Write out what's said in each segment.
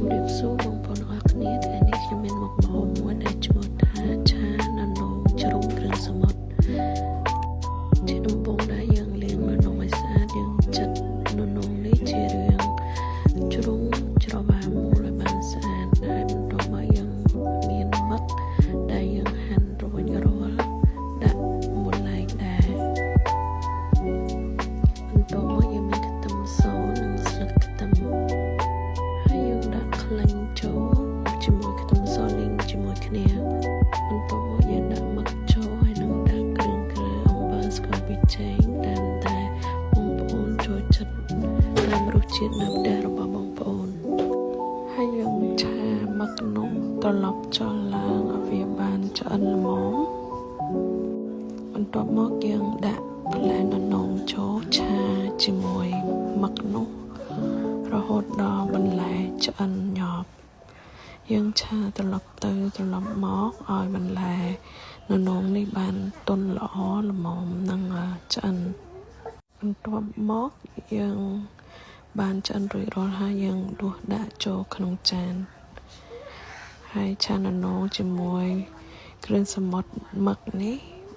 ជំរាបសួរបងប្អូនទាំងអស់គ្នាថ្ងៃនេះខ្ញុំមានមុខម្ហូបមួយដែលឈ្មោះថាឆាននងជ្រុំគ្រឿងសមុទ្រជាដំបូងដែលយើងលាងននងឲ្យស្អាតយើងចិតននងនេះជារឿងជ្រុំច្របាមូលឲ្យបានស្អាតហើយបន្ទាប់មកយើងមានមឹកដែលយើងហាន់រួចរាល់ដាក់មួយឡែកដែរបន្ទាប់មកយើងមានខ្ទឹមសនិងស្លឹកខ្ទឹមហើយយើងដាក់ខ្លាញ់ចូលជាមួយខ្ទឹមសលីងជាមួយគ្នាបន្ទាប់មកយើងដាក់មឹកចូលហើយនឹងដាក់គ្រឿងអំបិលស្ករប៊ីចេងតាមតែបងប្អូនចូលចិត្តតាមរសជាតិនៅផ្ទះរបស់បងប្អូនហើយយើងឆាមឹកនោះត្រឡប់ចុះឡើងឲ្យវាបានឆ្អិនល្មមបន្ទាប់មកយើងដាក់ផ្លែននងចូលឆាជាមួយមឹកនោះរហូតដល់បន្លែឆ្អិនញាប់យើងឆាត្រឡប់ទៅត្រឡប់មកឲ្យបន្លែននងនេះបានទន់ល្អល្មមនិងឆ្អិនបន្ទាប់មកយើងបានឆ្អិនរួចរាល់ហើយយើងដួសដាក់ចូលក្នុងចានហើយឆាននងជាមួយគ្រឿងសមុទ្រមឹកនេះ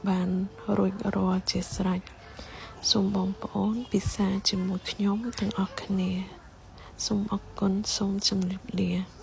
បានរួចរាល់ជាស្រេចសូមបងប្អូនពិសាជាមួយខ្ញុំទាំងអស់គ្នាសូមអរគុណសូមជម្រាបលា